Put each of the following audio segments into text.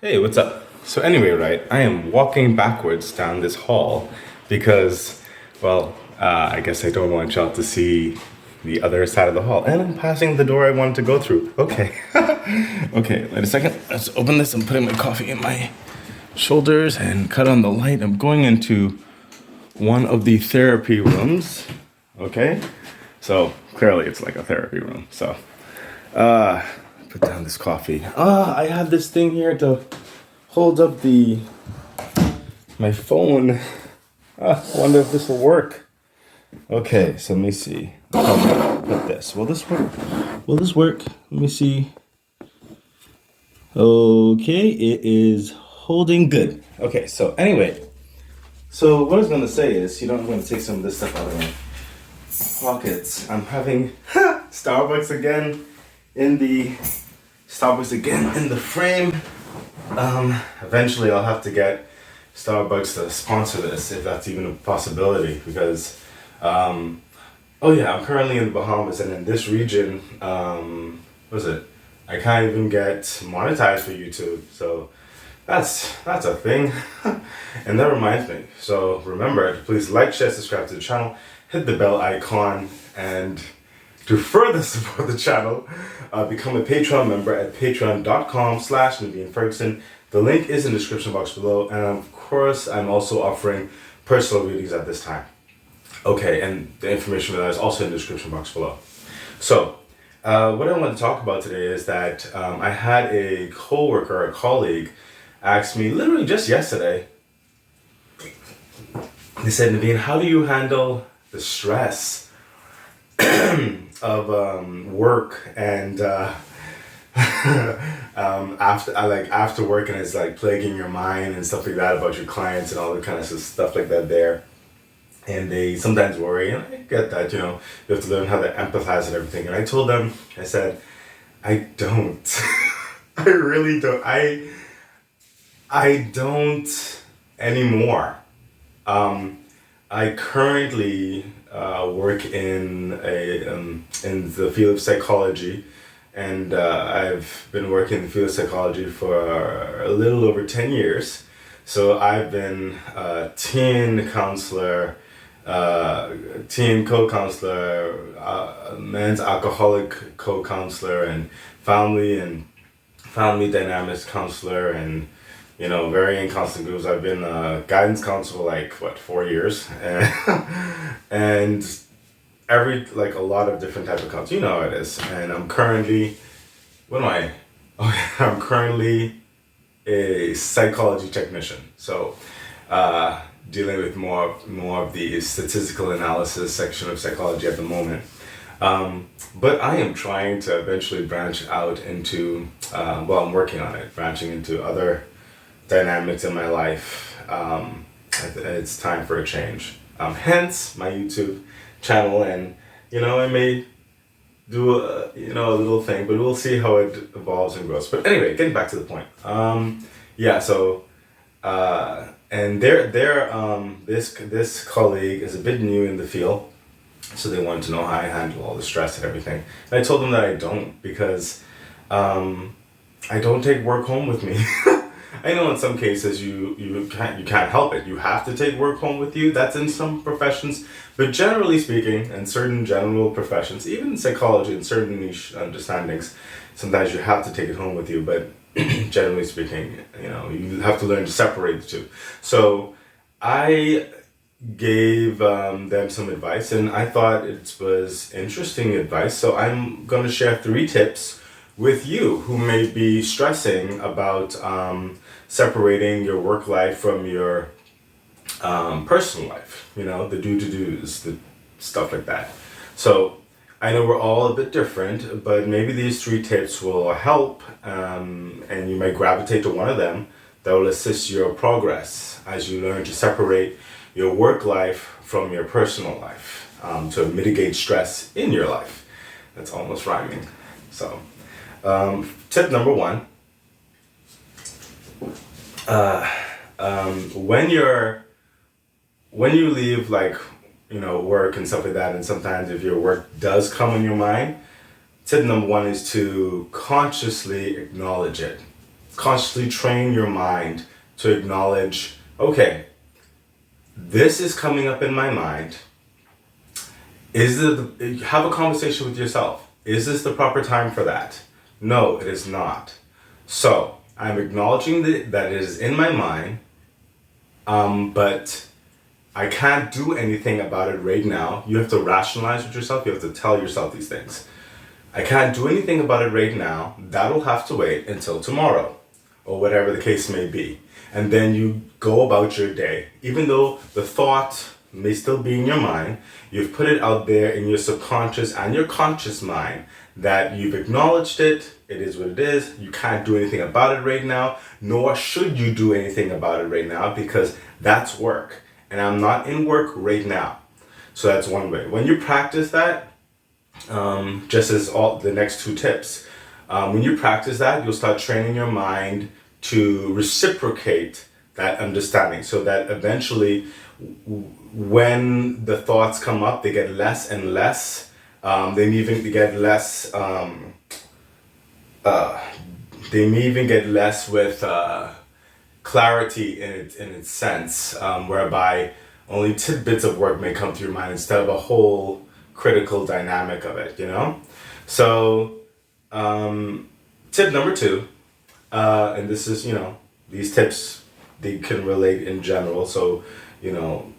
Hey, what's up? So anyway, right, I am walking backwards down this hall because, I guess I don't want y'all to see the other side of the hall. And I'm passing the door I wanted to go through. Okay. Okay, wait a second. Let's open this. I'm putting my coffee in my shoulders and cut on the light. I'm going into one of the therapy rooms. Okay? So clearly it's like a therapy room. So put down this coffee. I have this thing here to hold up the my phone. I wonder if this will work. Okay, so let me see. Put this. Will this work? Will this work? Let me see. Okay, it is holding good. Okay, so anyway, so what I was gonna say is, I'm gonna take some of this stuff out of my pockets. I'm having Starbucks again in the frame. Eventually I'll have to get Starbucks to sponsor this if that's even a possibility because I'm currently in the Bahamas and in this region, what is it? I can't even get monetized for YouTube. So that's a thing. And that reminds me. So remember to please like, share, subscribe to the channel, hit the bell icon, and to further support the channel, become a Patreon member at patreon.com/Naveen Ferguson. The link is in the description box below. And of course, I'm also offering personal readings at this time. Okay, and the information for that is also in the description box below. So, what I want to talk about today is that I had a colleague, ask me literally just yesterday. They said, Naveen, how do you handle the stress of work and after work, and it's like plaguing your mind and stuff like that about your clients and all the kind of stuff like that there. And they sometimes worry, and I get that, you have to learn how to empathize and everything. And I told them, I said, I don't. I really don't. I don't anymore. I currently work in in the field of psychology, and I've been working in the field of psychology for a little over 10 years. So I've been a teen counselor, teen co-counselor, men's alcoholic co-counselor, and family dynamics counselor, and varying counseling groups. I've been a guidance counselor for 4 years, and a lot of different types of counseling. You know how it is. And I'm currently, what am I? Oh, I'm currently a psychology technician. So, dealing with more of the statistical analysis section of psychology at the moment. But I am trying to eventually branch out into, I'm working on it, branching into other dynamics in my life. It's time for a change. Hence my YouTube channel, and I may do a little thing, but we'll see how it evolves and grows. But anyway, getting back to the point. And this colleague is a bit new in the field, so they wanted to know how I handle all the stress and everything. And I told them that I don't, because I don't take work home with me. I know in some cases you can't help it. You have to take work home with you. That's in some professions, but generally speaking, in certain general professions, even in psychology and certain niche understandings, sometimes you have to take it home with you. But generally speaking, you have to learn to separate the two. So I gave them some advice, and I thought it was interesting advice. So I'm going to share 3 tips with you who may be stressing about separating your work life from your personal life, the do-to-dos, the stuff like that. So I know we're all a bit different, but maybe these 3 tips will help, and you may gravitate to one of them that will assist your progress as you learn to separate your work life from your personal life, to mitigate stress in your life. That's almost rhyming. So, tip number 1, when you leave work and stuff like that, and sometimes if your work does come on your mind, tip number 1 is to consciously acknowledge it. consciously train your mind to acknowledge, okay, this is coming up in my mind. Have a conversation with yourself. Is this the proper time for that? No, it is not. So I'm acknowledging that it is in my mind, but I can't do anything about it right now. You have to rationalize with yourself. You have to tell yourself these things. I can't do anything about it right now. That'll have to wait until tomorrow, or whatever the case may be. And then you go about your day. Even though the thought may still be in your mind, you've put it out there in your subconscious and your conscious mind that you've acknowledged it. It is what it is. You can't do anything about it right now, nor should you do anything about it right now, because that's work. And I'm not in work right now. So that's one way. When you practice that, just as all the next two tips, when you practice that, you'll start training your mind to reciprocate that understanding, so that eventually when the thoughts come up, they get less and less. They may even get less. They may even get less with clarity in its sense, whereby only tidbits of work may come to your mind instead of a whole critical dynamic of it. So tip number two, and this is, these tips, they can relate in general. So,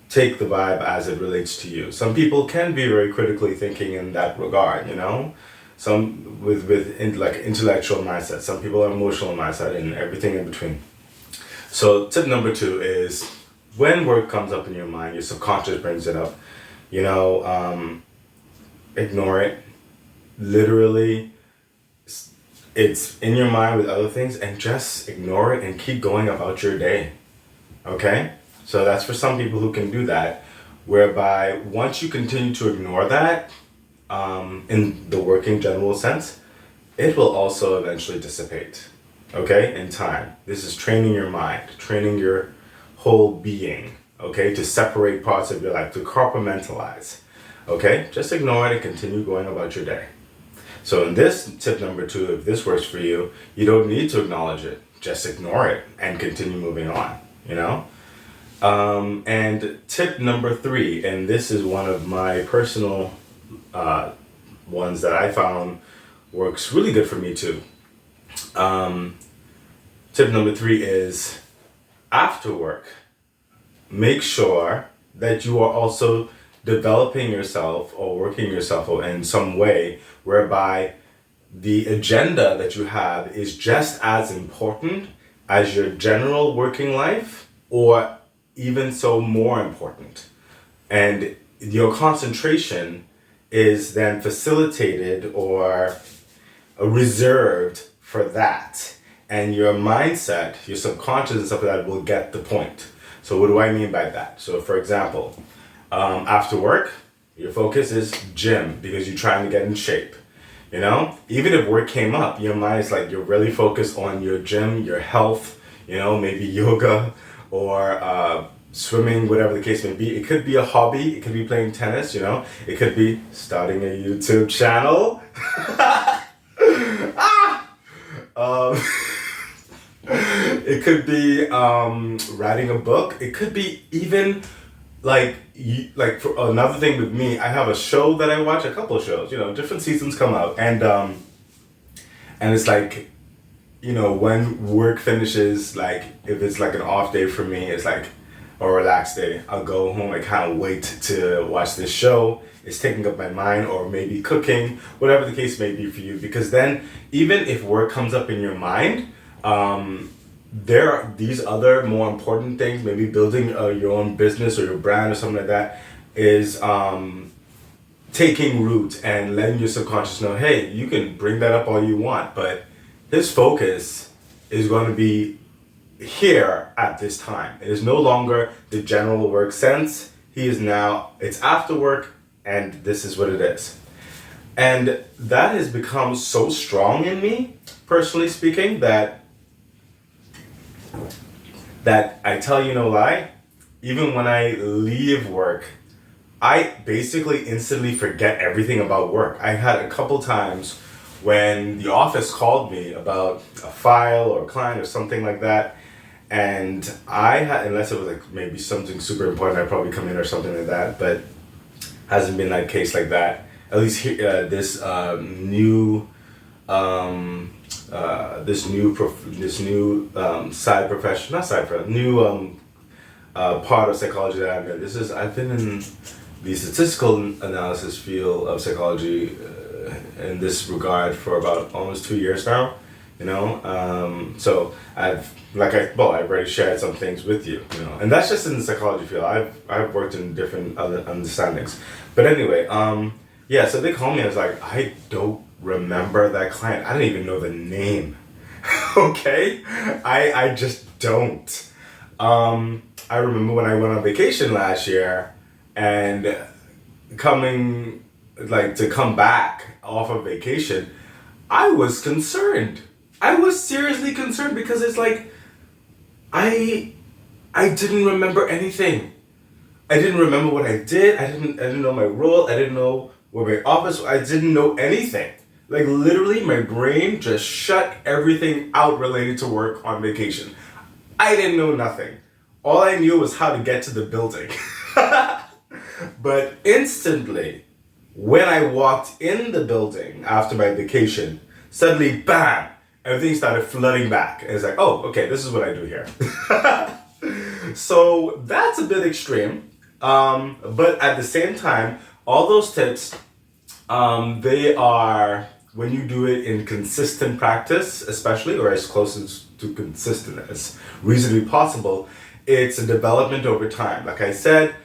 take the vibe as it relates to you. Some people can be very critically thinking in that regard, Some with like intellectual mindset. Some people are emotional mindset, and everything in between. So tip number two is, when work comes up in your mind, your subconscious brings it up, ignore it. Literally, it's in your mind with other things, and just ignore it and keep going about your day. Okay? So that's for some people who can do that, whereby once you continue to ignore that, in the working general sense, it will also eventually dissipate. Okay? In time. This is training your mind, training your whole being, okay, to separate parts of your life, to compartmentalize. Okay? Just ignore it and continue going about your day. So in this tip number two, if this works for you, you don't need to acknowledge it. Just ignore it and continue moving on, And tip number three, and this is one of my personal ones that I found works really good for me too. Tip number three is, after work, make sure that you are also developing yourself or working yourself in some way whereby the agenda that you have is just as important as your general working life, or even so more important. And your concentration is then facilitated or reserved for that. And your mindset, your subconscious and stuff like that will get the point. So what do I mean by that? So for example, after work, your focus is gym because you're trying to get in shape. Even if work came up, your mind is like, you're really focused on your gym, your health, maybe yoga or swimming, whatever the case may be. It could be a hobby. It could be playing tennis, It could be starting a YouTube channel. It could be writing a book. It could be even like for another thing with me, I have a show that I watch, a couple of shows, different seasons come out, and it's like, when work finishes, like if it's like an off day for me, it's like a relaxed day. I'll go home. I can't wait to watch this show. It's taking up my mind, or maybe cooking, whatever the case may be for you. Because then, even if work comes up in your mind, there are these other more important things, maybe building your own business or your brand or something like that, is taking root and letting your subconscious know, hey, you can bring that up all you want, but his focus is going to be here at this time. It is no longer the general work sense. He is now, it's after work, and this is what it is. And that has become so strong in me, personally speaking, that I tell you no lie, even when I leave work, I basically instantly forget everything about work. I had a couple times when the office called me about a file or a client or something like that, and I had, unless it was like maybe something super important, I'd probably come in or something like that, but hasn't been that case like that. At least here, this new side profession, not side profession, new part of psychology that I'm in. I've been in the statistical analysis field of psychology in this regard for about almost 2 years now. So I've I've already shared some things with you. And that's just in the psychology field. I've worked in different other understandings, but anyway, yeah. So they called me. I was like, I don't remember that client. I don't even know the name. Okay, I just don't. I remember when I went on vacation last year, and to come back off of vacation, I was concerned. I was seriously concerned because it's like I didn't remember anything. I didn't remember what I did. I didn't know my role. I didn't know where my office. I didn't know anything. Like literally, my brain just shut everything out related to work on vacation. I didn't know nothing. All I knew was how to get to the building. But instantly, when I walked in the building after my vacation, suddenly, bam, everything started flooding back. And it's like, oh, okay, this is what I do here. So that's a bit extreme. But at the same time, all those tips, they are, when you do it in consistent practice, especially, or as close to consistent as reasonably possible, it's a development over time. Like I said,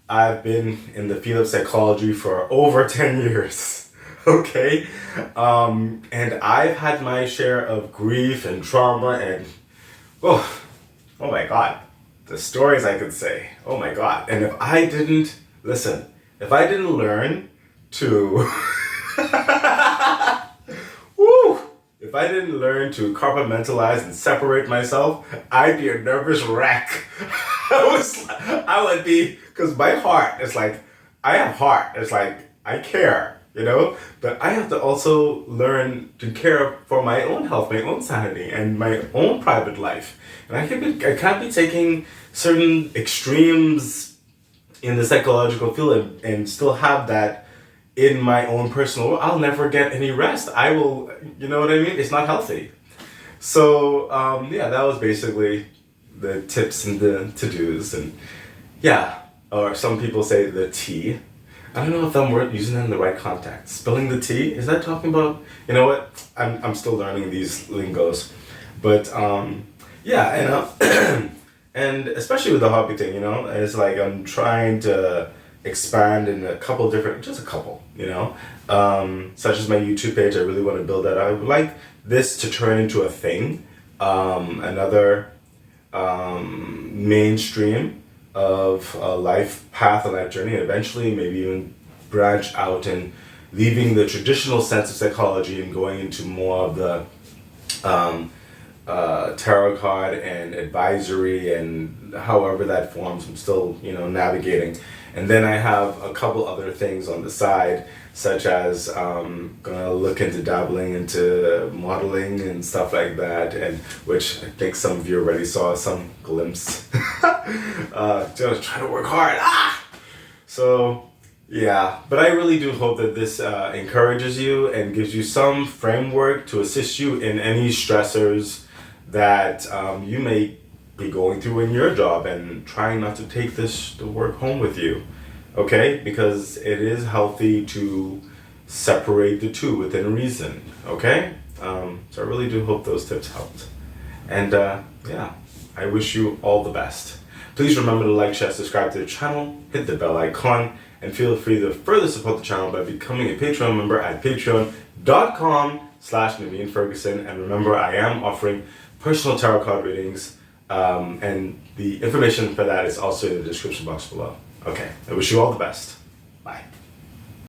I've been in the field of psychology for over 10 years, okay? And I've had my share of grief and trauma and, oh my God, the stories I could say, oh my God. And if I didn't learn to, if I didn't learn to compartmentalize and separate myself, I'd be a nervous wreck. I would be, because my heart is like, I have heart. It's like, I care, but I have to also learn to care for my own health, my own sanity, and my own private life. And I can't be taking certain extremes in the psychological field and still have that in my own personal world. I'll never get any rest. I will, you know what I mean? It's not healthy. So, yeah, that was basically the tips and the to-dos. And yeah, or some people say the tea. I don't know if I'm using that in the right context. Spilling the tea? Is that talking about, you know what? I'm still learning these lingos. But, yeah, and especially with the hobby thing, it's like I'm trying to expand in just a couple, such as my YouTube page. I really want to build that. I would like this to turn into a thing, another mainstream of a life path, a life journey, and eventually maybe even branch out and leaving the traditional sense of psychology and going into more of the tarot card and advisory and however that forms. I'm still, navigating. And then I have a couple other things on the side, such as gonna look into dabbling into modeling and stuff like that, and which I think some of you already saw some glimpse. Just trying to work hard. So yeah, but I really do hope that this encourages you and gives you some framework to assist you in any stressors that you may be going through in your job, and trying not to take this to work home with you, okay? Because it is healthy to separate the two within reason, okay? So I really do hope those tips helped. And yeah, I wish you all the best. Please remember to like, share, subscribe to the channel, hit the bell icon, and feel free to further support the channel by becoming a Patreon member at patreon.com/Naveen Ferguson. And remember, I am offering personal tarot card readings, and the information for that is also in the description box below. Okay, I wish you all the best.